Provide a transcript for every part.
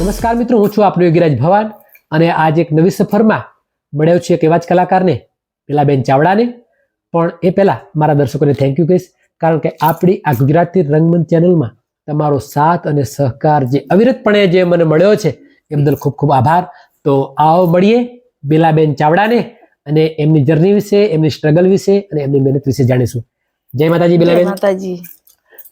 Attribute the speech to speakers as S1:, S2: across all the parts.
S1: નમસ્કાર મિત્રો, હું છું આપનો યોગીરાજ ભવાન અને આજ એક નવી સફરમાં મળ્યો છું એક એવા જ કલાકારને, પેલાબેન ચાવડાને. પણ એ પહેલા મારા દર્શકોને થેન્ક યુ કહીશ, કારણ કે આપણી આ ગુજરાતી રંગમંચ ચેનલમાં તમારો સાથ અને સહકાર જે અવિરતપણે જે મને મળ્યો છે એ બદલ ખૂબ ખૂબ આભાર. તો આવો મળીએ બેલાબેન ચાવડાને અને એમની જર્ની વિશે, એમની સ્ટ્રગલ વિશે અને એમની મહેનત વિશે જાણીશું. જય માતાજી બેલાબેન.
S2: માતાજી.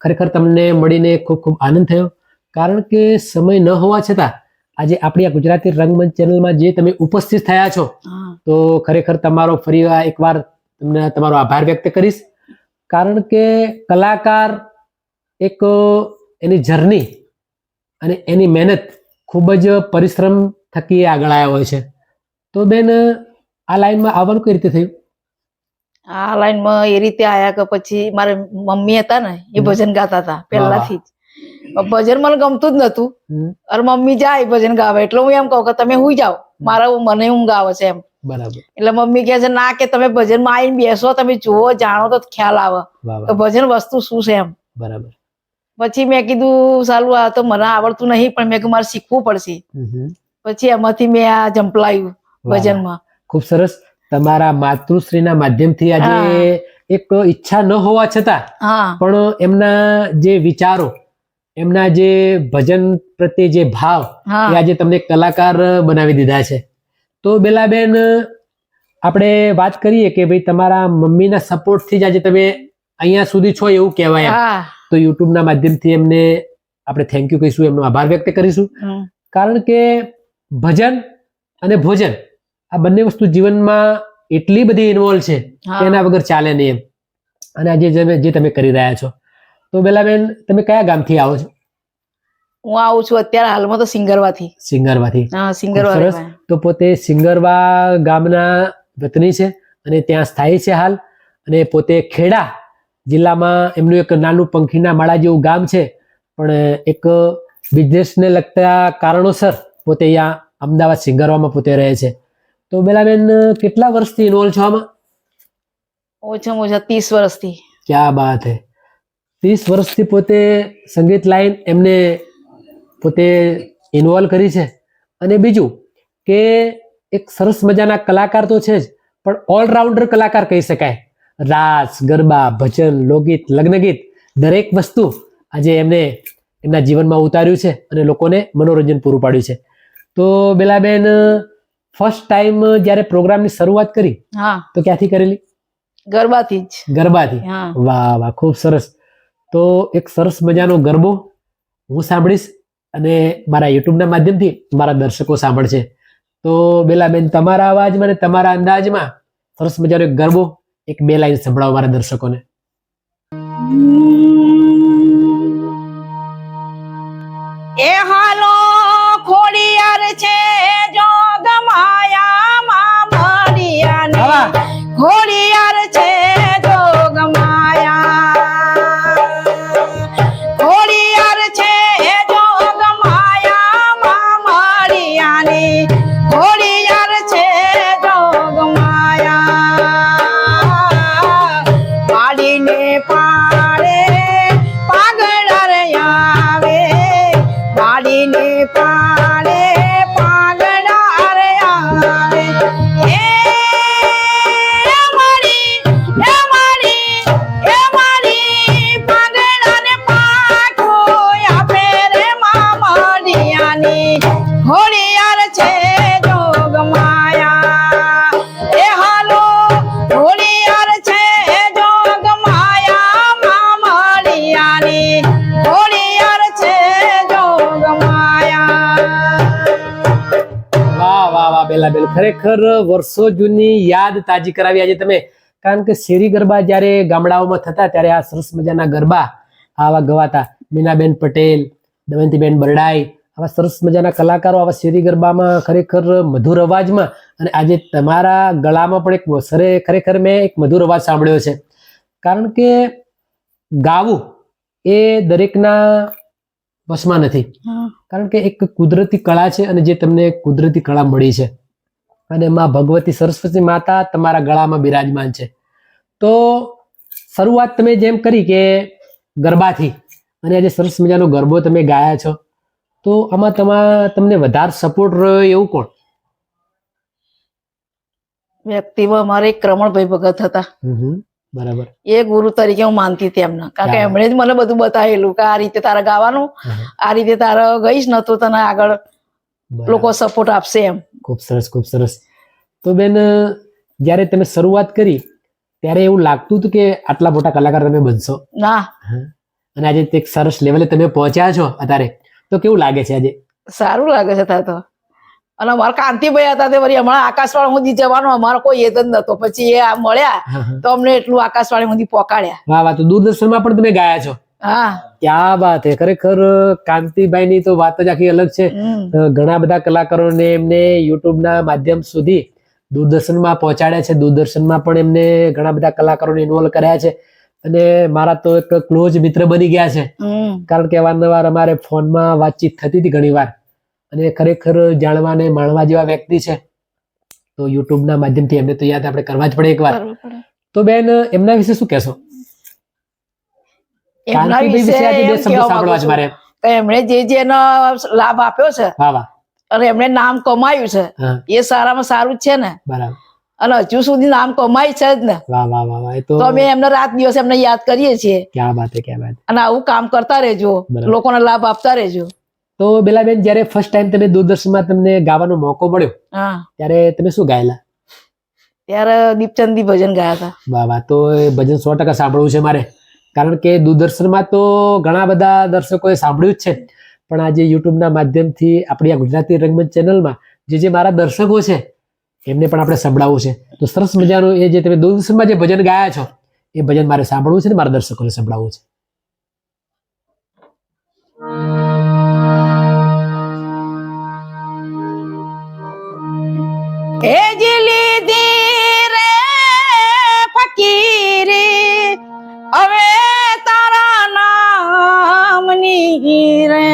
S1: ખરેખર તમને મળીને ખૂબ ખૂબ આનંદ થયો, કારણ કે સમય ન હોવા છતાં આજે આપણી આ ગુજરાતી રંગમંચ ચેનલમાં જે તમે ઉપસ્થિત થયા છો, તો ખરેખર તમારો ફરી એકવાર તમને તમારો આભાર વ્યક્ત કરીશ. કારણ કે કલાકાર એક એની જર્ની અને એની મહેનત ખૂબ જ પરિશ્રમ થકી આગળ આવ્યા હોય છે. તો બેન, આ લાઈનમાં આવવાનું કઈ રીતે થયું?
S2: આ લાઈનમાં એ રીતે આયા કે પછી મારે મમ્મી હતા ને એ ભજન ગાતા હતા પહેલાથી જ. ભજન મને ગમતું જ નતું, અને મમ્મી જાય ભજન ગાવે એટલે હું એમ કહું કે તમે હુઈ જાઓ, મને ઊંઘ આવે છે એમ.
S1: બરાબર.
S2: એટલે મમ્મી કહે છે ના, કે તમે ભજનમાં આવીને બેસો, તમે જુઓ જાણો તો ખ્યાલ આવે કે ભજન વસ્તુ શું છે એમ.
S1: બરાબર.
S2: પછી મેં કીધું સાલું, આ તો મને આવડતું નહીં, પણ મેં કીધું મારે શીખવું પડશે. પછી એમાંથી મેં આ જંપલાયું ભજનમાં.
S1: ખૂબ સરસ. તમારા માતૃશ્રીના માધ્યમથી આજે એક ઈચ્છા ન હોવા છતાં પણ એમના જે વિચારો, એમના જે ભજન પ્રત્યે જે ભાવ, એ આજે તમને કલાકાર બનાવી દીધા છે. તો બેલાબેન, આપણે વાત કરીએ કે ભાઈ તમારા મમ્મીના સપોર્ટથી જ આજે તમે અહીંયા સુધી છો એવું કહેવાય. તો યુટ્યુબના માધ્યમથી એમને આપણે થેન્ક યુ કહીશું, એમનો આભાર વ્યક્ત કરીશું. કારણ કે ભજન અને ભોજન આ બંને વસ્તુ જીવનમાં એટલી બધી ઇન્વોલ્વ છે કે એના વગર ચાલે નહીં એમ. અને આજે જે તમે કરી રહ્યા છો, તો બેલાબેન, તમે કયા ગામથી આવો છો?
S2: હું આવું છું અત્યારે હાલમાં તો સિંગરવાથી.
S1: સિંગરવાથી.
S2: સિંગરવા.
S1: તો પોતે સિંગરવા ગામના વતની છે અને ત્યાં સ્થાયી છે હાલ. અને પોતે ખેડા જિલ્લામાં એમનું એક નાનું પંખીના માળા જેવું ગામ છે, પણ એક બિઝનેસને લગતા કારણોસર પોતે અહીંયા અમદાવાદ સિંગરવામાં પોતે રહે છે. તો બેલાબેન, કેટલા વર્ષથી ઇન્વોલ્વ છો આમાં?
S2: ઓછામાં ઓછા 30 વર્ષથી.
S1: ક્યાં બાત હે. 30 વર્ષથી પોતે સંગીત લાઈન એમને પોતે ઇન્વોલ્વ કરી છે. અને બીજું કે એક સરસ મજાના કલાકાર તો છે જ, પણ ઓલરાઉન્ડર કલાકાર કહી શકાય. રાસ, ગરબા, ભજન, લોકગીત, લગ્નગીત, દરેક વસ્તુ આજે એમને એમના જીવનમાં ઉતાર્યું છે અને લોકોને મનોરંજન પૂરું પાડ્યું છે. તો બેલાબેન, ફર્સ્ટ ટાઈમ જ્યારે પ્રોગ્રામની શરૂઆત કરી તો ક્યાંથી કરેલી?
S2: ગરબાથી જ.
S1: ગરબાથી. વાહ વાહ, ખૂબ સરસ. તો એક સરસ મજાનો ગરબો હું સાંભળીશ અને મારા યુટ્યુબના માધ્યમથી મારા દર્શકો સાંભળશે. તો બેલાબેન, તમારા અવાજમાં અને તમારા અંદાજમાં સરસ મજાનો એક ગરબો, એક બે લાઈન સંભળાવો મારા દર્શકોને.
S2: એ હાલો ખોડિયાર છે જોગ માયામાં મરિયાની, ખોડિયાર છે જોગ માયા, ખોડિયાર છે જોગ માયામાં મરિયાની, ખોડિયાર છે જોગ માયા. પાડીને પાડે પાગળ રે આવે, પાડીને પાડે પાગળ રે આવે. એ મારી પાગળને પાખો આપે રે મામડિયાની, ખોડિયાર છે જોગ માયા. એ હાલો ખોડિયાર છે જોગ માયા મામડિયાની, ખોડિયાર છે જોગ માયા.
S1: વાહ વાહ વાહ બેલાબેન, ખરેખર વર્ષો જૂની યાદ તાજી કરાવી આજે તમે. કારણ કે શેરી ગરબા જ્યારે ગામડાઓમાં થતા ત્યારે આ સરસ મજાના ગરબા આવા ગવાતા. મીનાબેન પટેલ, દમયંતીબેન બરડાઈ, આવા સરસ મજાના કલાકારો આવા શેરી ગરબામાં ખરેખર મધુર અવાજમાં. અને આજે તમારા ગળામાં પણ એક ખરેખર મેં એક મધુર અવાજ સાંભળ્યો છે. કારણ કે ગાવું એ દરેકના વશમાં નથી, કારણ કે એક કુદરતી કળા છે અને જે તમને કુદરતી કળા મળી છે. અને માં ભગવતી સરસ્વતી માતા તમારા ગળામાં બિરાજમાન છે. તો શરૂઆત તમે જેમ કરી કે ગરબાથી, અને આજે સરસ મજાનો ગરબો તમે ગાયા છો, તો આમાં તમને વધારે સપોર્ટ રહ્યો એવું કોણ?
S2: વ્યક્તિમાં મારે એક રમણભાઈ ભગત હતા.
S1: બરાબર.
S2: એ ગુરુ તરીકે હું માનતી હતી એમને, કારણ કે એમણે જ મને બધું બતાવેલું કે આ રીતે તારે ગાવાનું, આ રીતે તારે ગઈશ ને તો તને આગળ લોકો સપોર્ટ આપશે એમ.
S1: ખૂબ સરસ, ખૂબ સરસ. તો બેન, જયારે તમે શરૂઆત કરી ત્યારે એવું લાગતું હતું કે આટલા મોટા કલાકાર તમે બનશો?
S2: ના.
S1: અને આજે એક સરસ લેવલે તમે પહોંચ્યા છો અત્યારે, તો કેવું લાગે છે આજે?
S2: સારું લાગે છે અત્યારે તો. અને અમારા કાંતિભાઈ હતા તે વળી હમણાં આકાશવાણી સુધી જવાનું અમારો કોઈ એ જ નતો, પછી એ મળ્યા તો અમને એટલું આકાશવાણી સુધી પહોંચાડ્યા.
S1: વાહ વાહ. તો દૂરદર્શનમાં પણ તમે ગાયા છો?
S2: હા.
S1: ક્યાં વાત છે. ખરેખર કાંતિભાઈ ની તો વાત જ આખી અલગ છે. ઘણા બધા કલાકારોને એમને યુટ્યુબ ના માધ્યમ સુધી દૂરદર્શનમાં પહોંચાડ્યા છે. દૂરદર્શનમાં પણ એમને ઘણા બધા કલાકારોને ઇન્વોલ્વ કર્યા છે અને મારા તો એક ક્લોઝ મિત્ર બની ગયા છે. કારણ કે અવારનવાર અમારે ફોનમાં વાતચીત થતી હતી ઘણી વાર, અને ખરેખર જાણવા અને માણવા જેવા વ્યક્તિ છે. તો યુટ્યુબ ના માધ્યમથી એમને તો યાદ આપણે કરવા જ પડે એકવાર. તો બેન, એમના વિશે શું કહેશો? કાંતિભાઈ વિશે આજે બે શબ્દો સાંભળવા છે મારે.
S2: એમણે જે લાભ આપ્યો છે અને એમણે નામ કમાયું છે, એ સારામાં સારું છે ને.
S1: બરાબર.
S2: અને હજુ સુધી નામ કમાય છે જ ને.
S1: વાહ વાહ વાહ વાહ. તો
S2: અમે એમને રાત દિવસ એમને યાદ કરીએ છીએ.
S1: ક્યાં વાત છે, ક્યાં વાત.
S2: અને આવું કામ કરતા રહેજો, લોકોને લાભ આપતા રહેજો.
S1: તો બેલાબેન, જયારે ફર્સ્ટ ટાઈમ તમે દૂરદર્શનમાં તમને ગાવાનો મોકો મળ્યો, ત્યારે તમે શું ગાયેલા?
S2: ત્યારે દીપચંદી ભજન ગાયા હતા.
S1: વાહ વાહ. તો એ ભજન 100% સાંભળવું છે મારે, કારણ કે દૂરદર્શનમાં તો ઘણા બધા દર્શકોએ સાંભળ્યું જ છે, પણ આજે યુટ્યુબના માધ્યમથી આપણી આ ગુજરાતી રંગમંચ ચેનલમાં જે મારા દર્શકો છે એમને પણ આપણે સંભળાવવું છે. તો સરસ મજાનું એ જે તમે દૂરદર્શનમાં જે ભજન ગાયા છો એ ભજન મારે સાંભળવું છે ને મારા દર્શકોને સંભળાવવું છે.
S2: એ લીધી રે ફકીરી હવે તારા નામની રે,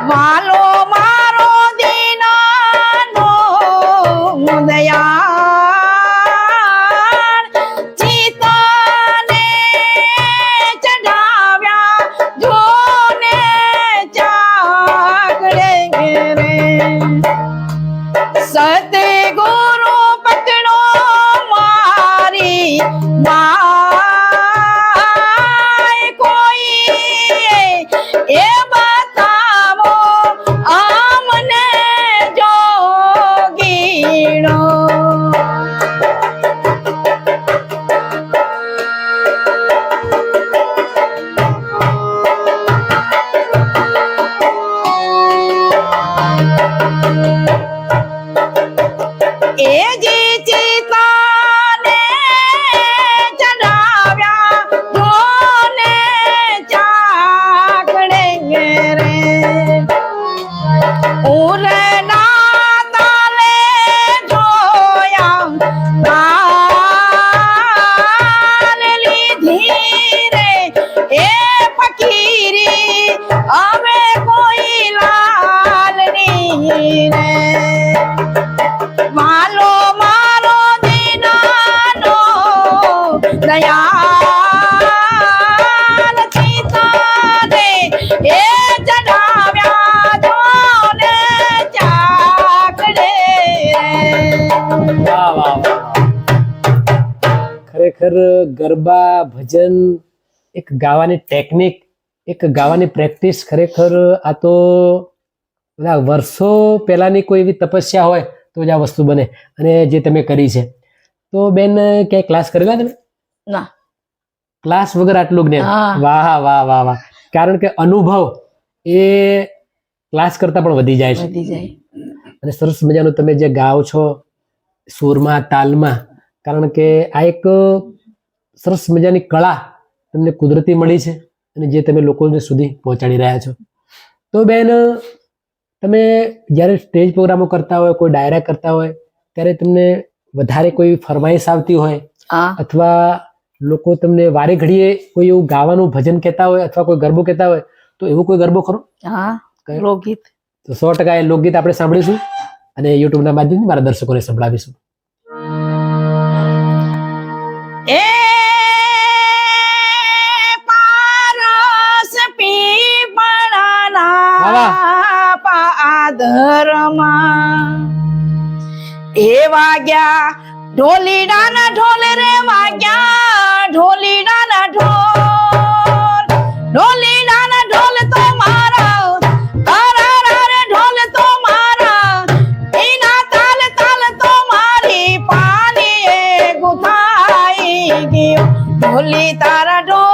S2: વાલો મારો દીનાનો દયાળ ચિતાને ચઢાવ્યા જોને ચાકડે રે, સતગુરુ પકડો મારી માય, કોઈ એ બતાવો આમને જોગીણો. એ જી ચિતાને ચઢાવ્યા જોને ચાકડે રે, ઉરના તાલે જોયા તાલ લીધી રે એ ફકીરી હવે કોઈ લાલની રે, વાલો મારો દીનાનો દયાળ ચિતાને એ ચઢાવ્યા જોને ચાકડે.
S1: વાહ વાહ વાહ. ખરેખર ગરબા ભજન, એક ગાવાની ટેકનિક, એક ગાવાની પ્રેક્ટિસ, ખરેખર આ તો વર્ષો પહેલાની કોઈ એવી તપસ્યા હોય તો જ આ વસ્તુ બને, અને જે તમે કરી છે. તો બેન, ક્યાંય ક્લાસ કરેલા તમે?
S2: ના.
S1: ક્લાસ વગર આટલું જ્ઞાન? વાહ વાહ વાહ વાહ. કારણ કે અનુભવ એ ક્લાસ કરતા પણ વધી જાય છે. અને સરસ મજાનું તમે જે ગાઓ છો સુરમાં, તાલમાં, કારણ કે આ એક સરસ મજાની કળા તમને કુદરતી મળી છે અને જે તમે લોકોને સુધી પહોંચાડી રહ્યા છો. તો બેન, તમે જ્યારે સ્ટેજ પ્રોગ્રામો કરતા હોય, કોઈ ડાયરા કરતા હોય, ત્યારે તમને વધારે કોઈ ફરમાઈશ આવતી હોય અથવા લોકો તમને વારે ઘડીએ કોઈ એવું ગાવાનું ભજન કહેતા હોય અથવા કોઈ ગરબો કહેતા હોય, તો એવું કોઈ ગરબો ખરો?
S2: હા, લોકગીત.
S1: તો 100% એ લોકગીત આપણે સાંભળીશું અને યુટ્યુબના માધ્યમથી મારા દર્શકોને સંભળાવીશું.
S2: એ પારસ પીપળાના પાદરમાં એ વાગ્યા ઢોલીડાના ઢોલ રે વાગ્યા ઢોલીડાના ઢોલ ઢોલીડાના ઢોલ તો મારા તારા રે ઢોલ તો મારા એના તાલ તાલ તો મારી પાની ગુથાઈ ગયો ઢોલી તારા ઢોલ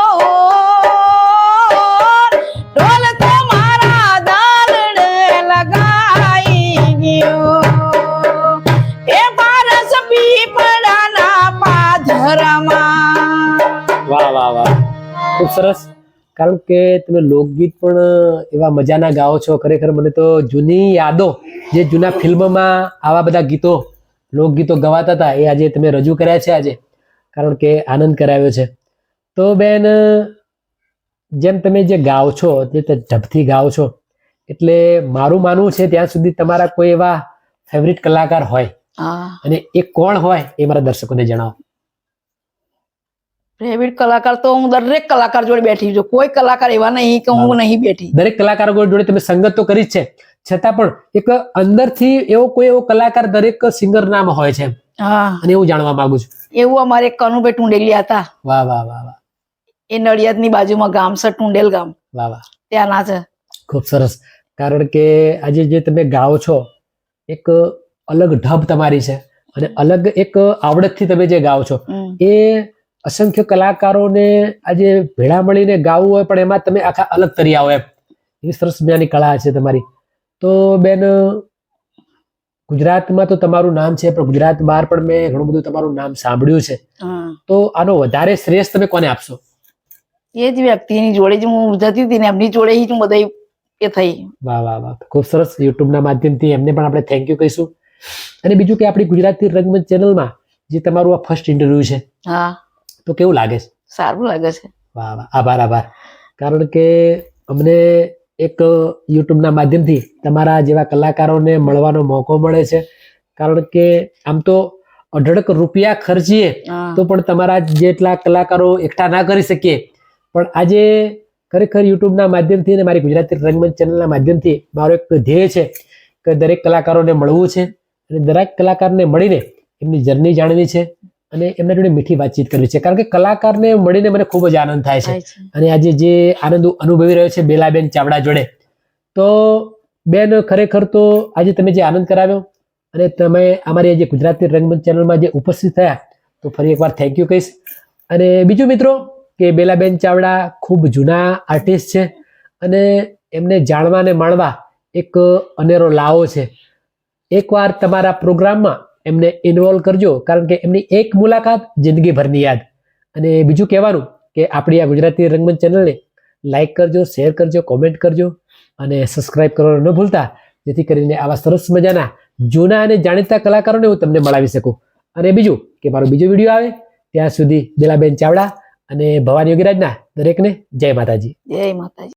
S2: ઢોલ તો મારા દાલડે લગાઈ ગયો એ પારસ પીપળાના પાદરમાં.
S1: વાહ વાહ વાહ, ખૂબ સરસ. કારણ કે તમે લોકગીત પણ એવા મજાના ગાઓ છો. ખરેખર મને તો જૂની યાદો, જે જૂના ફિલ્મમાં આવા બધા ગીતો, લોકગીતો ગવાતા હતા, એ આજે તમે રજૂ કર્યા છે આજે, કારણ કે આનંદ કરાવ્યો છે. તો બેન, જેમ તમે જે ગાઓ છો, જે ઢબથી ગાઓ છો, એટલે મારું માનવું છે ત્યાં સુધી તમારા કોઈ એવા ફેવરિટ કલાકાર હોય, અને એ કોણ હોય એ મારા દર્શકોને જણાવો.
S2: ફેવરિટ કલાકાર તો હું દરેક કલાકાર જોડે બેઠી છું. કોઈ કલાકાર એવા નહીં કે હું નહીં બેઠી.
S1: દરેક કલાકારો જોડે તમે સંગત તો કરી જ છે, છતાં પણ એક અંદરથી એવો કોઈ એવો કલાકાર દરેક સિંગર નામ હોય છે, અને એવું જાણવા માંગુ છું.
S2: એવું અમારે કનુભાઈ ટુંડેલિયા હતા.
S1: વાહ વાહ વાહ વાહ.
S2: એ નડિયાદની બાજુમાં ગામ છે ટુંડેલ ગામ.
S1: વાહ વાહ,
S2: ત્યાં ના છે.
S1: ખૂબ સરસ. કારણ કે આજે જે તમે ગાઓ છો, એક અલગ ઢબ તમારી છે, અને અલગ એક આવડતથી તમે જે ગાઓ છો, એ અસંખ્ય કલાકારોને આજે ભેળા મળીને ગાવું હોય, પણ એમાં તમે આખા અલગ તરી આવો એમ, એવી સરસ મજાની કળા છે તમારી. તો બેન, ગુજરાતમાં તો તમારું નામ છે, પણ ગુજરાત બહાર પણ મેં ઘણું બધું તમારું નામ સાંભળ્યું છે. તો આનો વધારે શ્રેષ્ઠ તમે કોને આપશો?
S2: એ જ વ્યક્તિની જોડે જ હું જતી હતી ને એમની જોડે જ હું બધા એ થઈ.
S1: વાહ વાહ વાહ, ખૂબ સરસ. યુટ્યુબના માધ્યમથી એમને પણ આપણે થેન્ક યુ કહીશું. અને બીજું કે આપણી ગુજરાતી રંગમંચ ચેનલમાં જે તમારું આ ફર્સ્ટ ઇન્ટરવ્યુ છે, તો કેવું લાગે છે?
S2: સારું લાગે છે.
S1: વાહ વાહ, આભાર આભાર. કારણ કે અમને એક યુટ્યુબના માધ્યમથી તમારા જેવા કલાકારોને મળવાનો મોકો મળે છે. કારણ કે આમ તો અઢળક રૂપિયા ખર્ચીએ તો પણ તમારા જેટલા કલાકારો એકઠા ના કરી શકીએ, પણ આજે ખરેખર યુટ્યુબના માધ્યમથી અને મારી ગુજરાતી રંગમંચ ચેનલના માધ્યમથી મારો એક ધ્યેય છે કે દરેક કલાકારોને મળવું છે, અને દરેક કલાકારને મળીને એમની જર્ની જાણવી છે, અને એમના જોડે મીઠી વાતચીત કરવી છે. કારણ કે કલાકારને મળીને મને ખૂબ જ આનંદ થાય છે. અને આજે જે આનંદ અનુભવી રહ્યો છે બેલાબેન ચાવડા જોડે, તો બેન ખરેખર તો આજે તમે જે આનંદ કરાવ્યો, અને તમે અમારી આજે ગુજરાતી રંગમંચ ચેનલમાં જે ઉપસ્થિત થયા, તો ફરી એકવાર થેન્ક યુ કહીશ. અને બીજું મિત્રો કે બેલાબેન ચાવડા ખૂબ જૂના આર્ટિસ્ટ છે, અને એમને જાણવા અને માણવા એક અનેરો લાવો છે. એકવાર તમારા પ્રોગ્રામમાં એમને ઇન્વોલ્વ કરજો, કારણ કે એમની એક મુલાકાત જિંદગીભરની યાદ. અને બીજું કહેવાનું કે આપણી આ ગુજરાતી રંગમંચ ચેનલને લાઈક કરજો, શેર કરજો, કોમેન્ટ કરજો, અને સબસ્ક્રાઇબ કરવાનું ન ભૂલતા, જેથી કરીને આવા સરસ મજાના જૂના અને જાણીતા કલાકારોને હું તમને મળાવી શકું. અને બીજું કે મારો બીજો વિડીયો આવે ત્યાં સુધી બેલાબેન ચાવડા અને ભવાની યોગીરાજના દરેકને જય માતાજી.
S2: જય માતાજી.